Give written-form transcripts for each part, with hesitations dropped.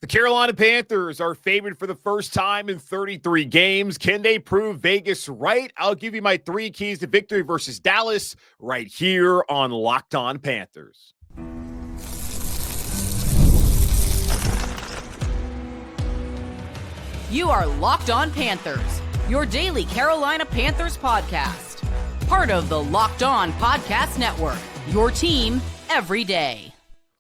The Carolina Panthers are favored for the first time in 33 games. Can they prove Vegas right? I'll give you my 3 keys to victory versus Dallas right here on Locked On Panthers. You are Locked On Panthers, your daily Carolina Panthers podcast. Part of the Locked On Podcast Network, your team every day.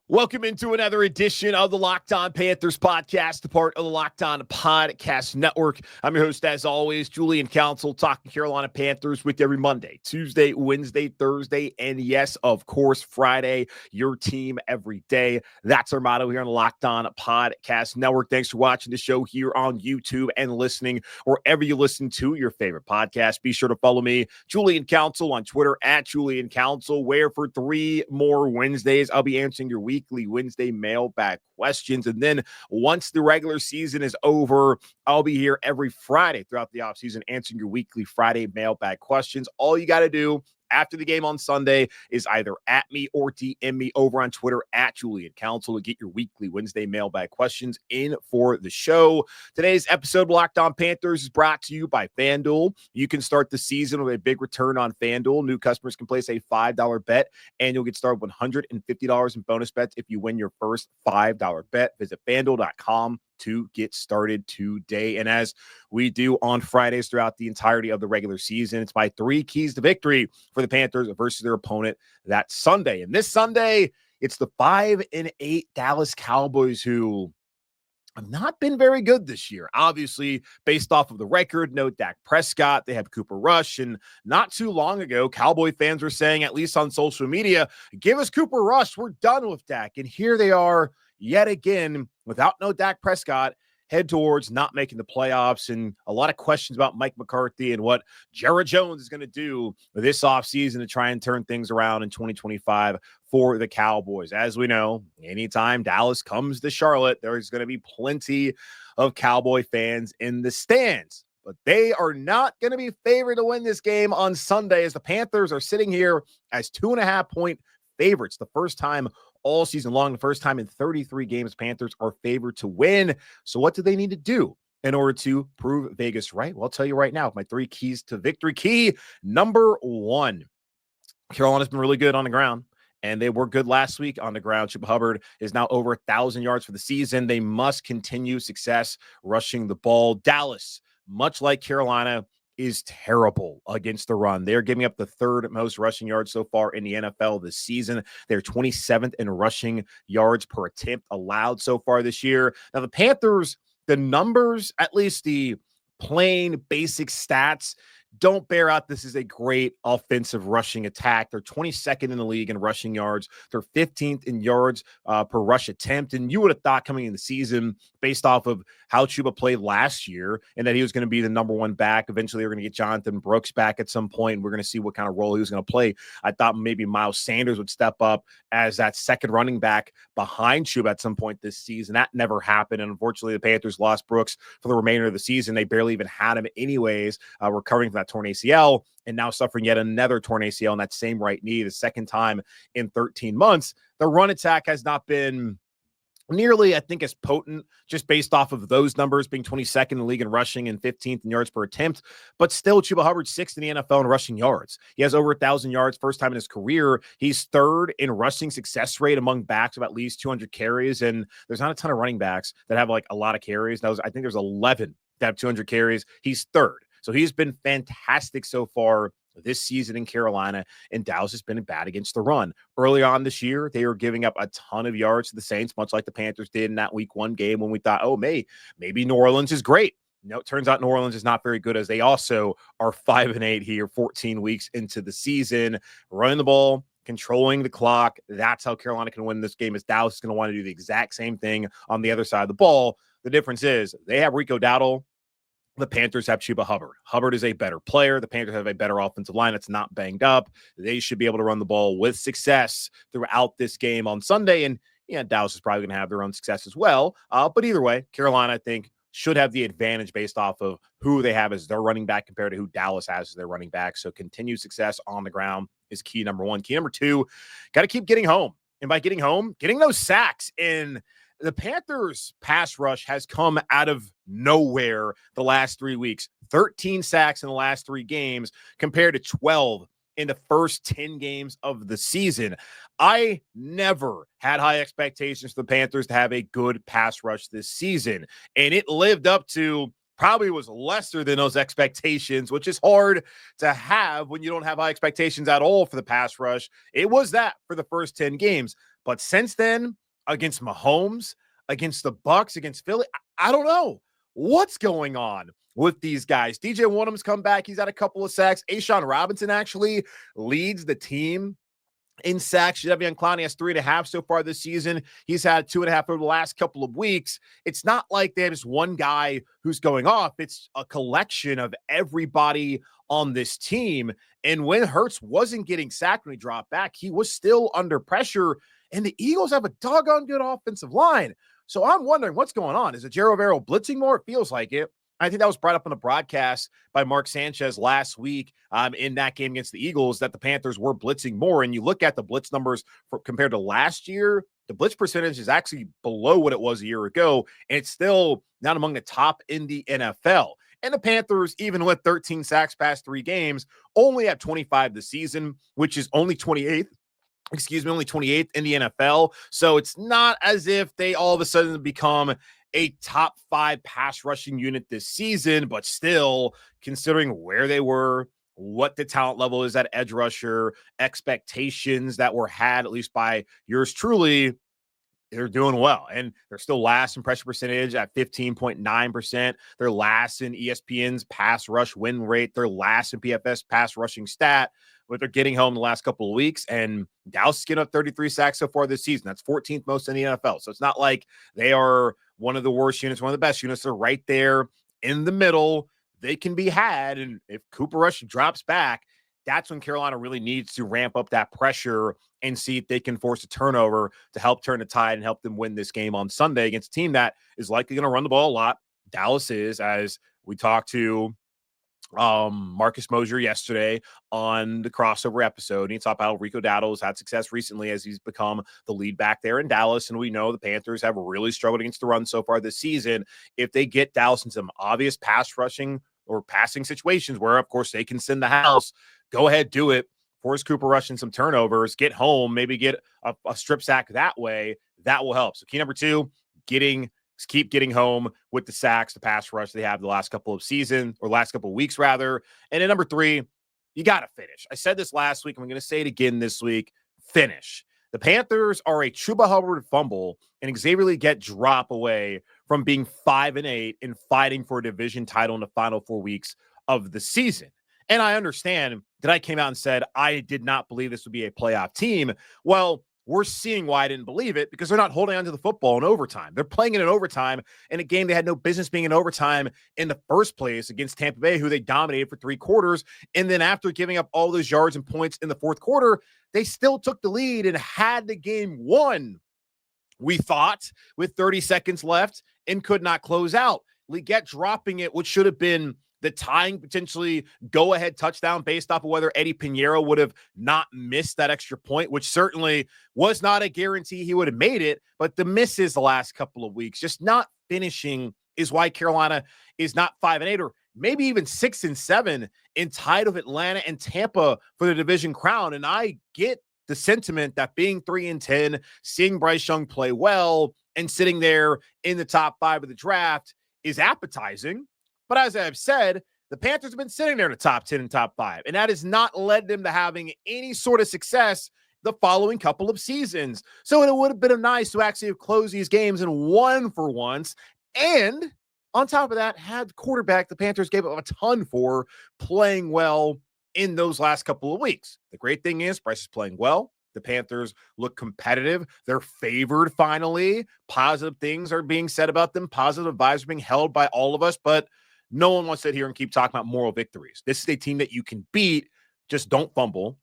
Welcome into another edition of the Locked On Panthers podcast, a part of the Locked On Podcast Network. I'm your host, as always, Julian Council, talking Carolina Panthers with you every Monday, Tuesday, Wednesday, Thursday, and yes, of course, Friday, your team every day. That's our motto here on the Locked On Podcast Network. Thanks for watching the show here on YouTube and listening wherever you listen to your favorite podcast. Be sure to follow me, Julian Council, on Twitter at Julian Council, where for 3 more Wednesdays, I'll be answering your weekly Wednesday mailbag questions. And then once the regular season is over, I'll be here every Friday throughout the offseason answering your weekly Friday mailbag questions. All you got to do after the game on Sunday is either at me or DM me over on Twitter at Julian Council to get your weekly Wednesday mailbag questions in for the show. Today's episode of Locked On Panthers is brought to you by FanDuel. You can start the season with a big return on FanDuel. New customers can place a $5 bet, and you'll get started with $150 in bonus bets if you win your first $5 bet. Visit FanDuel.com to get started today. And as we do on Fridays throughout the entirety of the regular season, it's my 3 keys to victory for the Panthers versus their opponent that Sunday. And this Sunday, it's the 5-8 Dallas Cowboys, who have not been very good this year. Obviously, based off of the record, no Dak Prescott, they have Cooper Rush. And not too long ago, Cowboy fans were saying, at least on social media, give us Cooper Rush, we're done with Dak. And here they are yet again, without no Dak Prescott, head towards not making the playoffs, and a lot of questions about Mike McCarthy and what Jared Jones is going to do this offseason to try and turn things around in 2025 for the Cowboys. As we know, anytime Dallas comes to Charlotte, there's going to be plenty of Cowboy fans in the stands. But they are not going to be favored to win this game on Sunday, as the Panthers are sitting here as 2.5-point favorites. The first time all season long, the first time in 33 games, Panthers are favored to win. So what do they need to do in order to prove Vegas right? Well, I'll tell you right now, my 3 keys to victory. Key number 1, Carolina's been really good on the ground, and they were good last week on the ground. Chuba Hubbard is now over 1,000 yards for the season. They must continue success rushing the ball. Dallas, much like Carolina, is terrible against the run. They're giving up the 3rd most rushing yards so far in the NFL this season. They're 27th in rushing yards per attempt allowed so far this year. Now, the Panthers, the numbers, at least the plain basic stats, don't bear out this is a great offensive rushing attack. They're 22nd in the league in rushing yards. They're 15th in yards per rush attempt. And you would have thought coming in the season, based off of how Chuba played last year, and that he was going to be the number 1 back. Eventually, they're going to get Jonathan Brooks back at some point. We're going to see what kind of role he was going to play. I thought maybe Miles Sanders would step up as that second running back behind Chuba at some point this season. That never happened. And unfortunately, the Panthers lost Brooks for the remainder of the season. They barely even had him anyways, recovering from that torn ACL, and now suffering yet another torn ACL in that same right knee, the second time in 13 months. The run attack has not been nearly, I think, as potent, just based off of those numbers being 22nd in the league in rushing and 15th in yards per attempt. But still, Chuba Hubbard's 6th in the NFL in rushing yards. He has over 1,000 yards first time in his career. He's 3rd in rushing success rate among backs of at least 200 carries. And there's not a ton of running backs that have like a lot of carries. I think there's 11 that have 200 carries. He's 3rd. So he's been fantastic so far this season in Carolina, and Dallas has been bad against the run. Early on this year, they were giving up a ton of yards to the Saints, much like the Panthers did in that week 1 game when we thought, oh, maybe New Orleans is great. No, it turns out New Orleans is not very good, as they also are 5-8 here, 14 weeks into the season, running the ball, controlling the clock. That's how Carolina can win this game, as Dallas is going to want to do the exact same thing on the other side of the ball. The difference is they have Rico Dowdle. The Panthers have Chuba Hubbard. Hubbard is a better player. The Panthers have a better offensive line that's not banged up. They should be able to run the ball with success throughout this game on Sunday. And yeah, Dallas is probably going to have their own success as well. But either way, Carolina, I think, should have the advantage based off of who they have as their running back compared to who Dallas has as their running back. So continued success on the ground is key number 1. Key number 2, got to keep getting home. And by getting home, getting those sacks. And the Panthers pass rush has come out of nowhere the last 3 weeks. 13 sacks in the last 3 games compared to 12 in the first 10 games of the season. I never had high expectations for the Panthers to have a good pass rush this season, and it lived up to probably was lesser than those expectations, which is hard to have when you don't have high expectations at all for the pass rush. It was that for the first 10 games. But since then, against Mahomes, against the Bucs, against Philly, I don't know what's going on with these guys. DJ Wonnum's come back. He's had a couple of sacks. A'Shaun Robinson actually leads the team in sacks. Jadeveon Clowney has 3.5 so far this season. He's had 2.5 over the last couple of weeks. It's not like they have just one guy who's going off. It's a collection of everybody on this team. And when Hurts wasn't getting sacked when he dropped back, he was still under pressure. And the Eagles have a doggone good offensive line. So I'm wondering what's going on. Is it Jero Vero blitzing more? It feels like it. I think that was brought up on the broadcast by Mark Sanchez last week in that game against the Eagles, that the Panthers were blitzing more. And you look at the blitz numbers compared to last year, the blitz percentage is actually below what it was a year ago. And it's still not among the top in the NFL. And the Panthers, even with 13 sacks past 3 games, only have 25 this season, which is only 28th in the NFL. So it's not as if they all of a sudden become a top 5 pass rushing unit this season, but still, considering where they were, what the talent level is at edge rusher, expectations that were had, at least by yours truly, they're doing well. And they're still last in pressure percentage at 15.9%. They're last in ESPN's pass rush win rate. They're last in PFS pass rushing stat, but they're getting home the last couple of weeks. And Dallas is getting up 33 sacks so far this season. That's 14th most in the NFL. So it's not like they are one of the worst units, one of the best units. They're right there in the middle. They can be had. And if Cooper Rush drops back, that's when Carolina really needs to ramp up that pressure and see if they can force a turnover to help turn the tide and help them win this game on Sunday against a team that is likely going to run the ball a lot. Dallas is, as we talked to Marcus Mosher yesterday on the crossover episode. He talked about Rico Dowdle's had success recently as he's become the lead back there in Dallas. And we know the Panthers have really struggled against the run so far this season. If they get Dallas in some obvious pass rushing or passing situations where, of course, they can send the house, go ahead, do it. Force Cooper Rush in some turnovers, get home, maybe get a strip sack that way. That will help. So key number 2, keep getting home with the sacks, the pass rush they have the last couple of seasons, or last couple of weeks rather. And then number 3, you got to finish. I said this last week, and I'm going to say it again this week. Finish. The Panthers are a Chuba Hubbard fumble and Xavier Legette drop away from being 5-8 and fighting for a division title in the final 4 weeks of the season. And I understand that I came out and said I did not believe this would be a playoff team. Well, we're seeing why I didn't believe it, because they're not holding on to the football in overtime. They're playing it in overtime in a game they had no business being in overtime in the first place against Tampa Bay, who they dominated for 3 quarters. And then after giving up all those yards and points in the fourth quarter, they still took the lead and had the game won, we thought, with 30 seconds left, and could not close out. Legette dropping it, which should have been the tying, potentially go-ahead touchdown based off of whether Eddie Pinheiro would have not missed that extra point, which certainly was not a guarantee he would have made it. But the misses the last couple of weeks, just not finishing, is why Carolina is not 5-8 or maybe even 6-7 in tied with Atlanta and Tampa for the division crown. And I get the sentiment that being 3-10, seeing Bryce Young play well, and sitting there in the top 5 of the draft is appetizing. But as I've said, the Panthers have been sitting there in the top 10 and top 5, and that has not led them to having any sort of success the following couple of seasons. So it would have been nice to actually have closed these games and won for once. And on top of that, had quarterback the Panthers gave up a ton for playing well in those last couple of weeks. The great thing is Bryce is playing well. The Panthers look competitive. They're favored finally. Positive things are being said about them. Positive vibes are being held by all of us, but no one wants to sit here and keep talking about moral victories. This is a team that you can beat. Just don't fumble.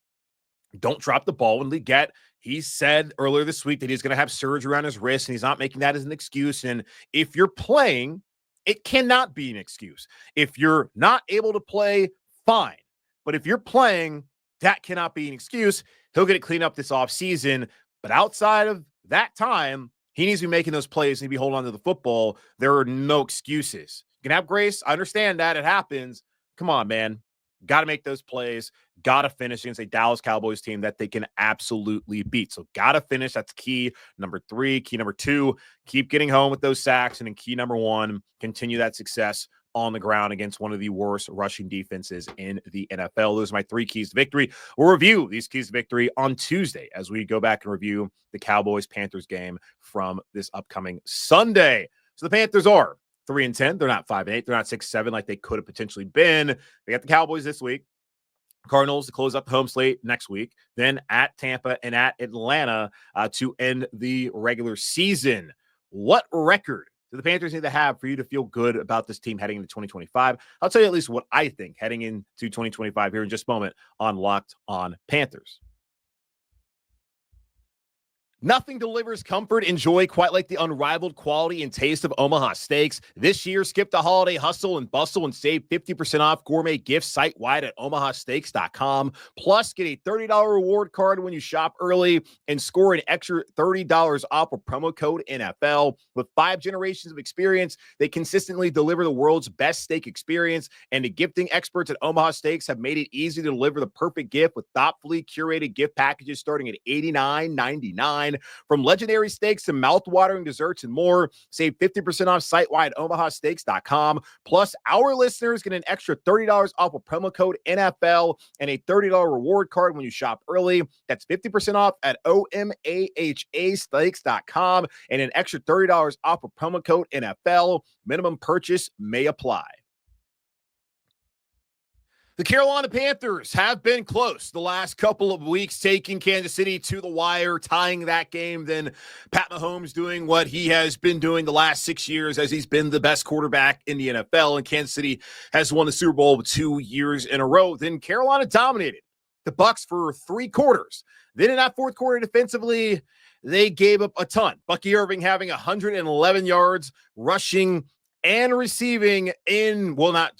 Don't drop the ball. And Legette, he said earlier this week that he's going to have surgery on his wrist, and he's not making that as an excuse. And if you're playing, it cannot be an excuse. If you're not able to play, fine. But if you're playing, that cannot be an excuse. He'll get it cleaned up this offseason. But outside of that time, He needs to be making those plays and be holding on to the football. There are no excuses. You can have grace. I understand that. It happens. Come on, man. Got to make those plays. Got to finish against a Dallas Cowboys team that they can absolutely beat. So got to finish. That's key number 3. Key number 2, keep getting home with those sacks. And then key number 1, continue that success on the ground against one of the worst rushing defenses in the NFL. Those are my 3 keys to victory. We'll review these keys to victory on Tuesday as we go back and review the Cowboys-Panthers game from this upcoming Sunday. So the Panthers are 3-10. They're not 5-8. They're not 6-7 like they could have potentially been. They got the Cowboys this week. Cardinals to close up the home slate next week. Then at Tampa and at Atlanta to end the regular season. What record do the Panthers need to have for you to feel good about this team heading into 2025? I'll tell you at least what I think heading into 2025 here in just a moment on Locked On Panthers. Nothing delivers comfort and joy quite like the unrivaled quality and taste of Omaha Steaks. This year, skip the holiday hustle and bustle and save 50% off gourmet gifts site-wide at omahasteaks.com. Plus, get a $30 reward card when you shop early and score an extra $30 off with promo code NFL. With 5 generations of experience, they consistently deliver the world's best steak experience, and the gifting experts at Omaha Steaks have made it easy to deliver the perfect gift with thoughtfully curated gift packages starting at $89.99. From legendary steaks to mouth-watering desserts and more, save 50% off site-wide omahasteaks.com. Plus, our listeners get an extra $30 off with promo code NFL and a $30 reward card when you shop early. That's 50% off at omahasteaks.com and an extra $30 off with promo code NFL. Minimum purchase may apply. The Carolina Panthers have been close the last couple of weeks, taking Kansas City to the wire, tying that game. Then Pat Mahomes doing what he has been doing the last 6 years as he's been the best quarterback in the NFL. And Kansas City has won the Super Bowl 2 years in a row. Then Carolina dominated the Bucs for 3 quarters. Then in that fourth quarter defensively, they gave up a ton. Bucky Irving having 111 yards rushing and receiving in, well, not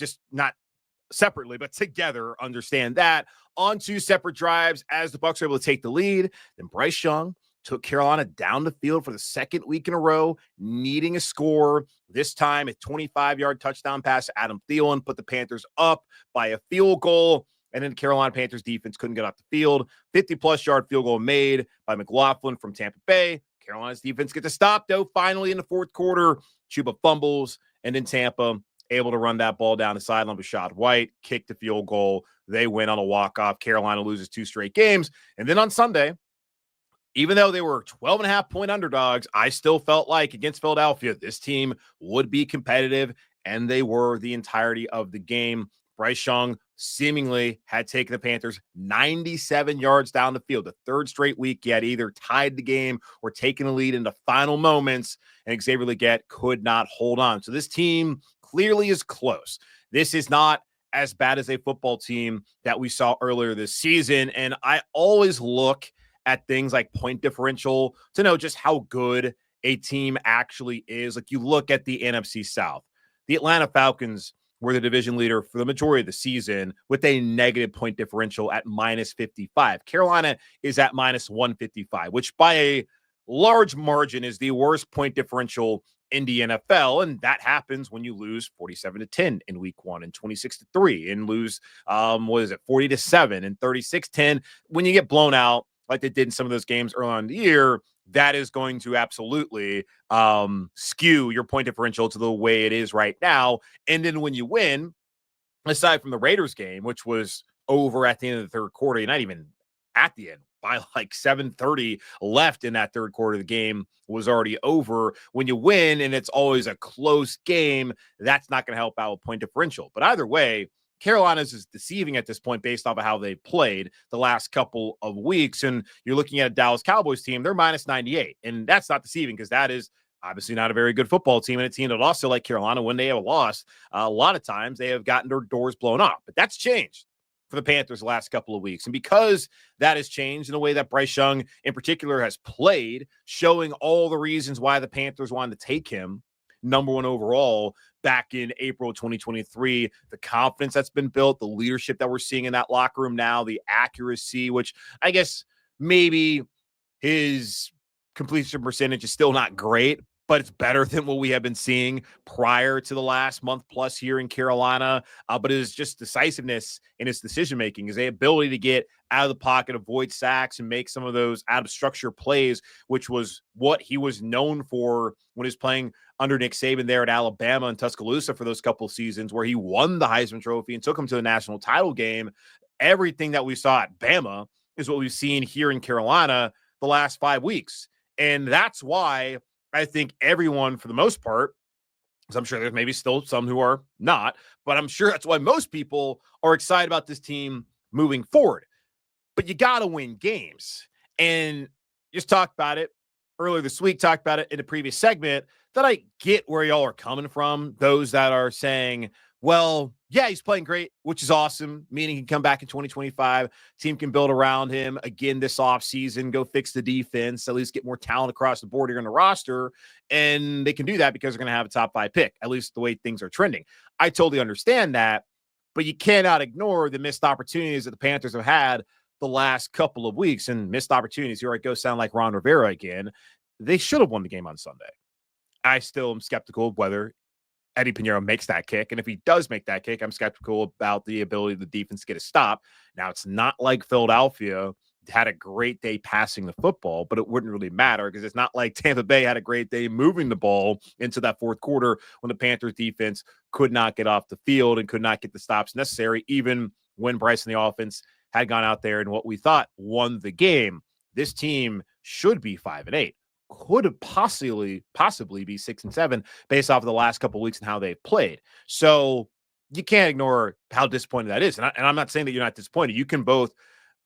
separately, but together, understand that, on 2 separate drives as the Bucs were able to take the lead. Then Bryce Young took Carolina down the field for the second week in a row, needing a score. This time, a 25-yard touchdown pass to Adam Thielen put the Panthers up by a field goal. And then the Carolina Panthers defense couldn't get off the field. 50-plus yard field goal made by McLaughlin from Tampa Bay. Carolina's defense gets a stop, though, finally in the fourth quarter. Chuba fumbles, and then Tampa able to run that ball down the sideline with Rashad White, kick the field goal. They win on a walk-off. Carolina loses 2 straight games. And then on Sunday, even though they were 12.5-point underdogs, I still felt like against Philadelphia, this team would be competitive, and they were the entirety of the game. Bryce Young seemingly had taken the Panthers 97 yards down the field. The 3rd straight week, he had either tied the game or taken the lead in the final moments, and Xavier Legette could not hold on. So this team clearly is close. This is not as bad as a football team that we saw earlier this season. And I always look at things like point differential to know just how good a team actually is. Like you look at the NFC South, the Atlanta Falcons were the division leader for the majority of the season with a negative point differential at -55. Carolina is at -155, which by a large margin is the worst point differential in the NFL, and that happens when you lose 47-10 in week 1 and 26-3 and lose 40-7 and 36-10. When you get blown out like they did in some of those games early on in the year, that is going to absolutely skew your point differential to the way it is right now. And then when you win, aside from the Raiders game, which was over at the end of the 3rd quarter, not even at the end, by like 7:30 left in that 3rd quarter, the game was already over. When you win and it's always a close game, that's not going to help out with point differential. But either way, Carolina's is deceiving at this point based off of how they played the last couple of weeks. And you're looking at a Dallas Cowboys team, they're -98. And that's not deceiving because that is obviously not a very good football team, and a team that also, like Carolina, when they have a loss, a lot of times they have gotten their doors blown off. But that's changed for the Panthers the last couple of weeks. And because that has changed in the way that Bryce Young in particular has played, showing all the reasons why the Panthers wanted to take him number 1 overall back in April 2023, the confidence that's been built, the leadership that we're seeing in that locker room now, the accuracy, which I guess maybe his completion percentage is still not great, but it's better than what we have been seeing prior to the last month plus here in Carolina. But it is just decisiveness in his decision-making, his ability to get out of the pocket, avoid sacks, and make some of those out of structure plays, which was what he was known for when he was playing under Nick Saban there at Alabama and Tuscaloosa for those couple of seasons where he won the Heisman Trophy and took him to the national title game. Everything that we saw at Bama is what we've seen here in Carolina the last 5 weeks. And that's why I think everyone, for the most part, because I'm sure there's maybe still some who are not, but I'm sure that's why most people are excited about this team moving forward. But you got to win games. And just talked about it earlier this week, talked about it in the previous segment, that I get where y'all are coming from. Those that are saying, well, yeah, he's playing great, which is awesome, meaning he can come back in 2025. Team can build around him again this offseason, go fix the defense, at least get more talent across the board here in the roster. And they can do that because they're going to have a top 5 pick, at least the way things are trending. I totally understand that, but you cannot ignore the missed opportunities that the Panthers have had the last couple of weeks. And missed opportunities, here I go, sound like Ron Rivera again. They should have won the game on Sunday. I still am skeptical of whether Eddie Pinheiro makes that kick. And if he does make that kick, I'm skeptical about the ability of the defense to get a stop. Now, it's not like Philadelphia had a great day passing the football, but it wouldn't really matter because it's not like Tampa Bay had a great day moving the ball into that fourth quarter when the Panthers defense could not get off the field and could not get the stops necessary, even when Bryce and the offense had gone out there and what we thought won the game. This team should be 5-8. Could possibly be 6-7 based off of the last couple of weeks and how they've played. So you can't ignore how disappointed that is. And I'm not saying that you're not disappointed. You can both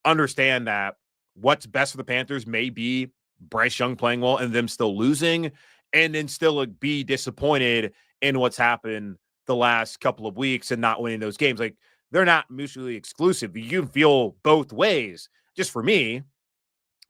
understand that what's best for the Panthers may be Bryce Young playing well and them still losing, and then still be disappointed in what's happened the last couple of weeks and not winning those games. Like, they're not mutually exclusive. You can feel both ways. Just for me,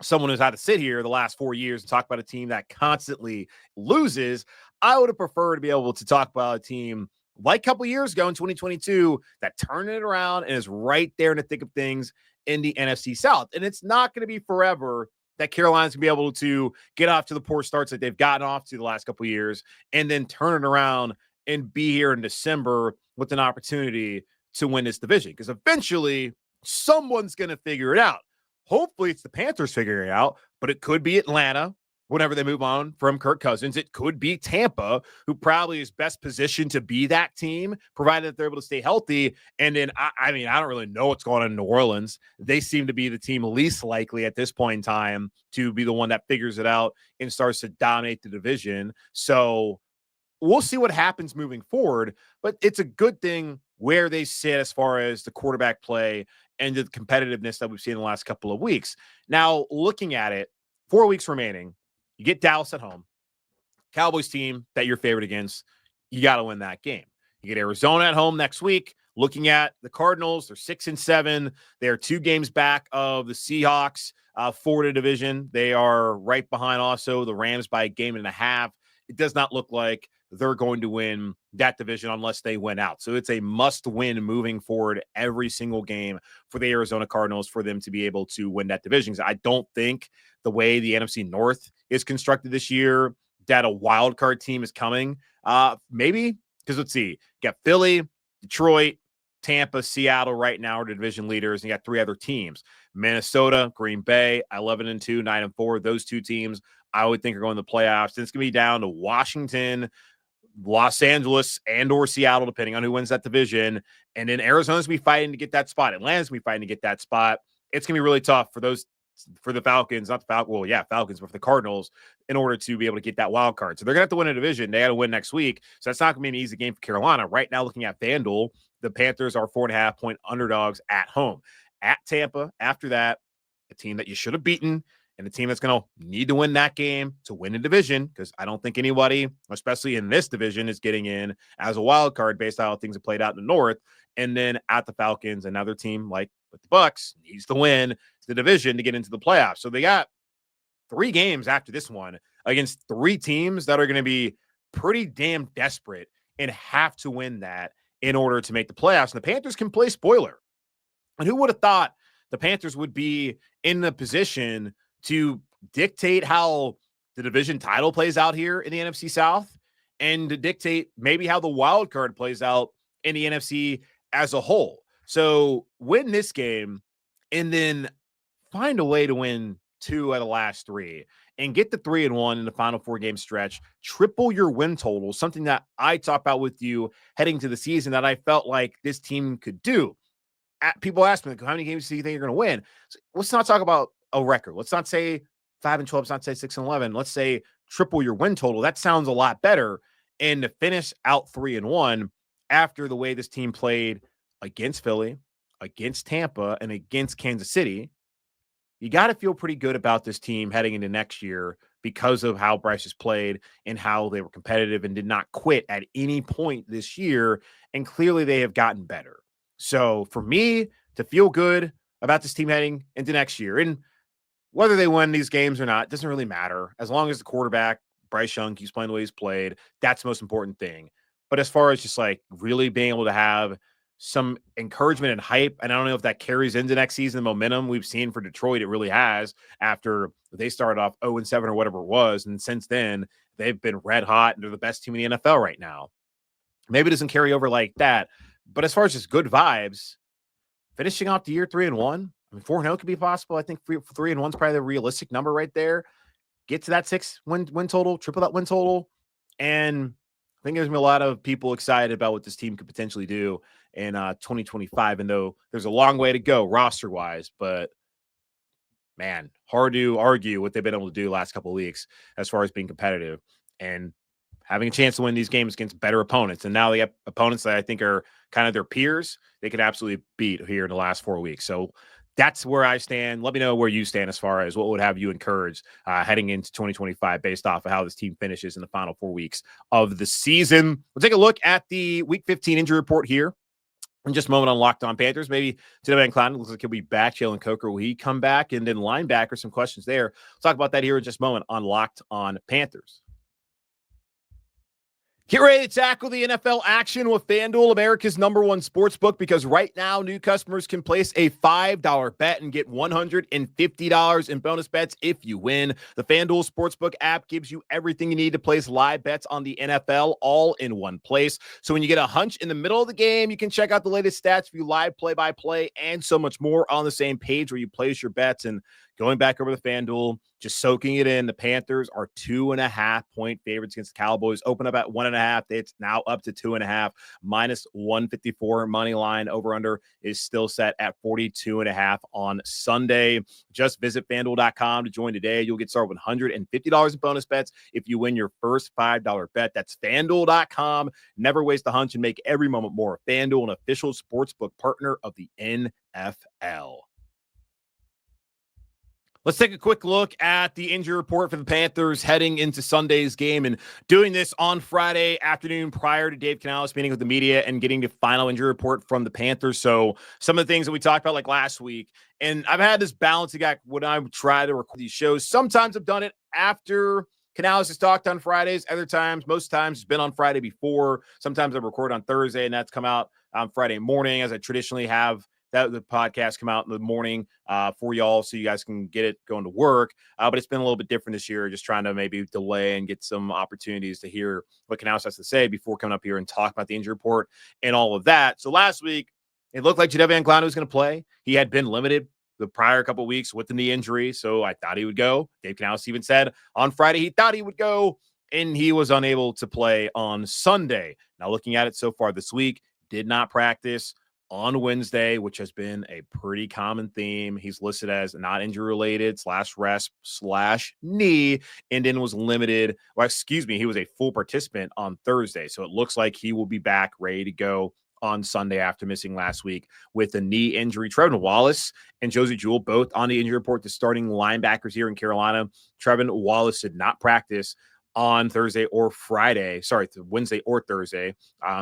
someone who's had to sit here the last 4 years and talk about a team that constantly loses, I would have preferred to be able to talk about a team like a couple of years ago in 2022 that turned it around and is right there in the thick of things in the NFC South. And it's not going to be forever that Carolina's going to be able to get off to the poor starts that they've gotten off to the last couple of years and then turn it around and be here in December with an opportunity to win this division. Because eventually someone's going to figure it out. Hopefully it's the Panthers figuring it out, but it could be Atlanta whenever they move on from Kirk Cousins. It could be Tampa, who probably is best positioned to be that team, provided that they're able to stay healthy. And then, I don't really know what's going on in New Orleans. They seem to be the team least likely at this point in time to be the one that figures it out and starts to dominate the division. So we'll see what happens moving forward, but it's a good thing where they sit as far as the quarterback play and the competitiveness that we've seen in the last couple of weeks. Now, looking at it, 4 weeks remaining, you get Dallas at home, Cowboys team that you're favored against, you got to win that game. You get Arizona at home next week. Looking at the Cardinals, they're 6-7. They're 2 games back of the Seahawks for the division. They are right behind also the Rams by a game and a half. It does not look like they're going to win that division unless they win out. So it's a must-win moving forward every single game for the Arizona Cardinals for them to be able to win that division. I don't think the way the NFC North is constructed this year that a wild card team is coming. Maybe, because let's see, you got Philly, Detroit, Tampa, Seattle right now are the division leaders, and you got 3 other teams. Minnesota, Green Bay, 11-2, 9-4. Those 2 teams I would think are going to the playoffs. And it's going to be down to Washington, Los Angeles, and or Seattle, depending on who wins that division. And then Arizona's going to be fighting to get that spot. Atlanta's going to be fighting to get that spot. It's going to be really tough for the Falcons, not the Falcons. Well, yeah, Falcons, but for the Cardinals in order to be able to get that wild card. So they're going to have to win a division. They got to win next week. So that's not going to be an easy game for Carolina. Right now, looking at FanDuel, the Panthers are 4.5-point underdogs at home. At Tampa, after that, a team that you should have beaten, and a team that's going to need to win that game to win a division, because I don't think anybody, especially in this division, is getting in as a wild card based on how things have played out in the North. And then at the Falcons, another team like with the Bucs needs to win the division to get into the playoffs. So they got 3 games after this one against 3 teams that are going to be pretty damn desperate and have to win that in order to make the playoffs. And the Panthers can play spoiler. And who would have thought the Panthers would be in the position to dictate how the division title plays out here in the NFC South and to dictate maybe how the wild card plays out in the NFC as a whole. So win this game and then find a way to win 2 out of the last 3 and get the 3-1 in the final 4-game stretch, triple your win total, something that I talked about with you heading to the season that I felt like this team could do. People ask me, how many games do you think you're going to win? So let's not talk about a record. Let's not say 5-12. Let's not say 6-11. Let's say triple your win total. That sounds a lot better. And to finish out 3-1 after the way this team played against Philly, against Tampa, and against Kansas City, you got to feel pretty good about this team heading into next year because of how Bryce has played and how they were competitive and did not quit at any point this year. And clearly they have gotten better. So for me to feel good about this team heading into next year, and whether they win these games or not, doesn't really matter. As long as the quarterback, Bryce Young, keeps playing the way he's played, that's the most important thing. But as far as just like really being able to have some encouragement and hype, and I don't know if that carries into next season, the momentum we've seen for Detroit, it really has after they started off 0-7 or whatever it was. And since then, they've been red hot and they're the best team in the NFL right now. Maybe it doesn't carry over like that. But as far as just good vibes, finishing off the year 3-1, I mean, 4-0 could be possible. I think 3-1 is probably the realistic number right there. Get to that 6 win total, triple that win total. And I think there's going to be a lot of people excited about what this team could potentially do in 2025. And though there's a long way to go roster wise, but man, hard to argue what they've been able to do the last couple of weeks as far as being competitive and having a chance to win these games against better opponents. And now they have opponents that I think are kind of their peers. They could absolutely beat here in the last 4 weeks. So that's where I stand. Let me know where you stand as far as what would have you encouraged heading into 2025 based off of how this team finishes in the final 4 weeks of the season. We'll take a look at the Week 15 injury report here in just a moment on Locked On Panthers. Maybe today Van Clown looks like he'll be back. Jalen Coker, will he come back? And then linebacker, some questions there. We'll talk about that here in just a moment on Locked On Panthers. Get ready to tackle the NFL action with FanDuel, America's #1 sportsbook, because right now new customers can place a $5 bet and get $150 in bonus bets if you win. The FanDuel Sportsbook app gives you everything you need to place live bets on the NFL all in one place. So when you get a hunch in the middle of the game, you can check out the latest stats, view live play-by-play, and so much more on the same page where you place your bets. And going back over the FanDuel, just soaking it in, the Panthers are 2.5-point favorites against the Cowboys. Open up at 1.5. It's now up to 2.5. Minus 154 money line. Over-under is still set at 42.5 on Sunday. Just visit FanDuel.com to join today. You'll get started with $150 in bonus bets if you win your first $5 bet. That's FanDuel.com. Never waste a hunch and make every moment more. FanDuel, an official sportsbook partner of the NFL. Let's take a quick look at the injury report for the Panthers heading into Sunday's game, and doing this on Friday afternoon prior to Dave Canales meeting with the media and getting the final injury report from the Panthers. So some of the things that we talked about like last week, and I've had this balancing act when I try to record these shows. Sometimes I've done it after Canales has talked on Fridays. Other times, most times it's been on Friday before. Sometimes I record on Thursday and that's come out on Friday morning, as I traditionally have that the podcast come out in the morning for y'all so you guys can get it going to work. But it's been a little bit different this year, just trying to maybe delay and get some opportunities to hear what Canales has to say before coming up here and talk about the injury report and all of that. So last week, it looked like Jadeveon Clowney was going to play. He had been limited the prior couple of weeks with the knee injury, so I thought he would go. Dave Canales even said on Friday he thought he would go, and he was unable to play on Sunday. Now, looking at it so far this week, did not practice on Wednesday, which has been a pretty common theme. He's listed as not injury related /rest/knee, and then was limited. Well, he was a full participant on Thursday. So it looks like he will be back ready to go on Sunday after missing last week with a knee injury. Trevin Wallace and Josie Jewell both on the injury report, the starting linebackers here in Carolina. Trevin Wallace did not practice on Wednesday or Thursday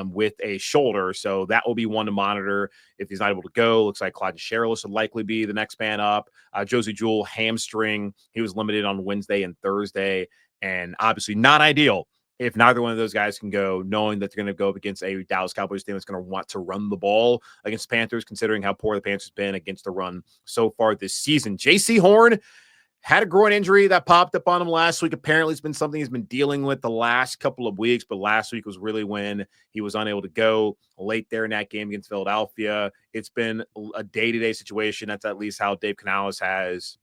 with a shoulder. So that will be one to monitor if he's not able to go. Looks like Clyde Sherrills would likely be the next man up. Josie Jewell, hamstring. He was limited on Wednesday and Thursday, and obviously not ideal if neither one of those guys can go, knowing that they're going to go up against a Dallas Cowboys team that's going to want to run the ball against the Panthers, considering how poor the Panthers have been against the run so far this season. J.C. Horn Had a groin injury that popped up on him last week. Apparently, it's been something he's been dealing with the last couple of weeks, but last week was really when he was unable to go late there in that game against Philadelphia. It's been a day-to-day situation. That's at least how Dave Canales has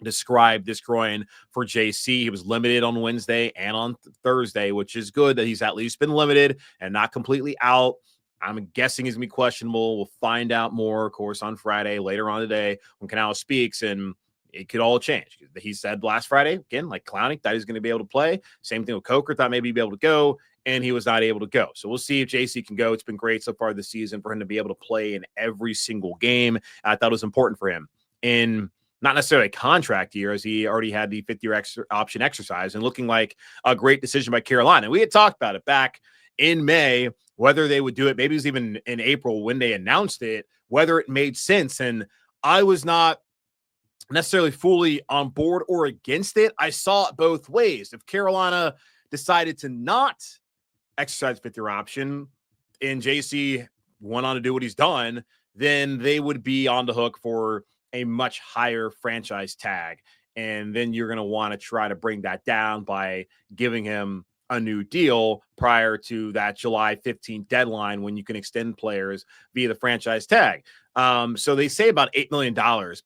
described this groin for JC. He was limited on Wednesday and on Thursday, which is good that he's at least been limited and not completely out. I'm guessing he's going to be questionable. We'll find out more, of course, on Friday, later on today when Canales speaks, and it could all change. He said last Friday, again, like Clowney, thought he was going to be able to play. Same thing with Coker, thought maybe he'd be able to go, and he was not able to go. So we'll see if JC can go. It's been great so far this season for him to be able to play in every single game. I thought it was important for him in not necessarily a contract year, as he already had the 5th-year option exercise and looking like a great decision by Carolina. We had talked about it back in May, whether they would do it. Maybe it was even in April when they announced it, whether it made sense. And I was not necessarily fully on board or against it. I saw it both ways. If Carolina decided to not exercise 5th-year option and JC went on to do what he's done, then they would be on the hook for a much higher franchise tag. And then you're going to want to try to bring that down by giving him a new deal prior to that July 15th deadline when you can extend players via the franchise tag. So they say about $8 million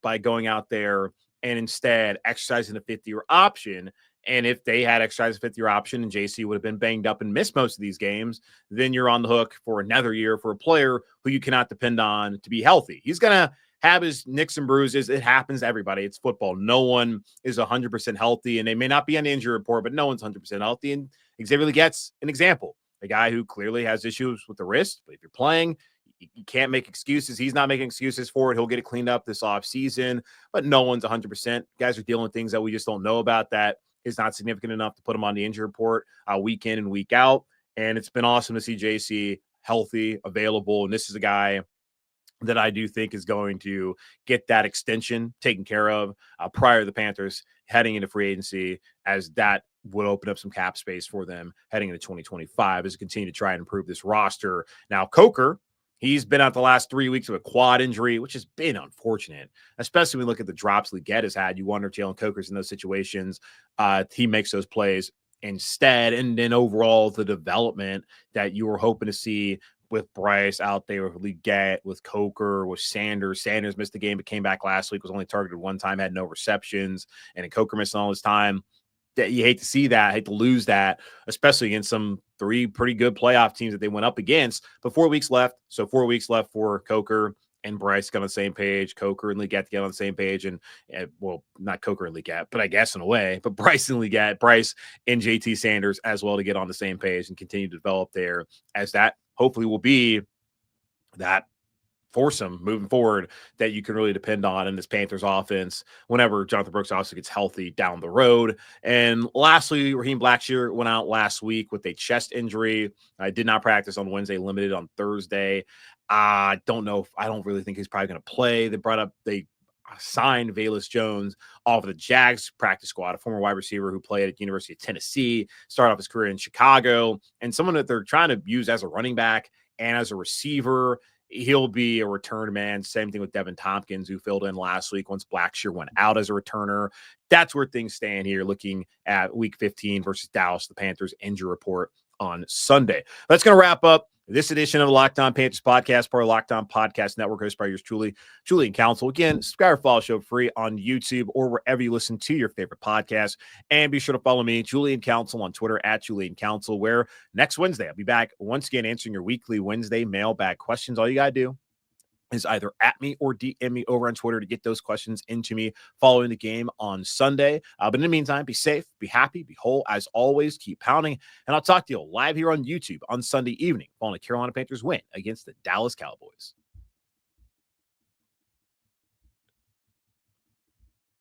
by going out there and instead exercising the 5th-year option. And if they had exercised a 5th-year option and JC would have been banged up and missed most of these games, then you're on the hook for another year for a player who you cannot depend on to be healthy. He's going to have his nicks and bruises. It happens to everybody. It's football. No one is 100% healthy, and they may not be on the injury report, but no one's 100% healthy. And Xavier Leggette's an example, a guy who clearly has issues with the wrist, but if you're playing, you can't make excuses. He's not making excuses for it. He'll get it cleaned up this offseason, but no one's 100%. Guys are dealing with things that we just don't know about that is not significant enough to put him on the injury report week in and week out. And it's been awesome to see JC healthy, available, and this is a guy that I do think is going to get that extension taken care of prior to the Panthers heading into free agency, as that would open up some cap space for them heading into 2025 as they continue to try and improve this roster. Now, Coker, he's been out the last 3 weeks with a quad injury, which has been unfortunate, especially when we look at the drops Leggett has had. You wonder if Jalen Coker's in those situations. He makes those plays instead. And then overall, the development that you were hoping to see with Bryce out there, with Leggett, with Coker, with Sanders. Sanders missed the game, but came back last week, was only targeted one time, had no receptions, and then Coker missing all his time. That you hate to see that, hate to lose that, especially against some 3 pretty good playoff teams that they went up against. But 4 weeks left, so 4 weeks left for Coker and Bryce to get on the same page, Coker and Leggett to get on the same page, and well, not Coker and Leggett, but I guess in a way, but Bryce and Leggett, Bryce and JT Sanders as well to get on the same page and continue to develop there, as that hopefully will be that foursome moving forward that you can really depend on in this Panthers offense whenever Jonathan Brooks also gets healthy down the road. And lastly, Raheem Blackshear went out last week with a chest injury. I did not practice on Wednesday, limited on Thursday. I don't know. I don't really think he's probably going to play. They signed Velus Jones off of the Jags practice squad, a former wide receiver who played at the University of Tennessee, started off his career in Chicago, and someone that they're trying to use as a running back and as a receiver. He'll be a return man. Same thing with Devin Tompkins, who filled in last week once Blackshear went out as a returner. That's where things stand here, looking at Week 15 versus Dallas, the Panthers injury report on Sunday. That's going to wrap up this edition of the Locked On Panthers podcast, part of Locked On Podcast Network, hosted by yours truly, Julian Council. Again, subscribe or follow the show free on YouTube or wherever you listen to your favorite podcast. And be sure to follow me, Julian Council, on Twitter at Julian Council, where next Wednesday I'll be back once again answering your weekly Wednesday mailbag questions. All you got to do is either at me or DM me over on Twitter to get those questions into me following the game on Sunday. But in the meantime, be safe, be happy, be whole. As always, keep pounding. And I'll talk to you live here on YouTube on Sunday evening following the Carolina Panthers win against the Dallas Cowboys.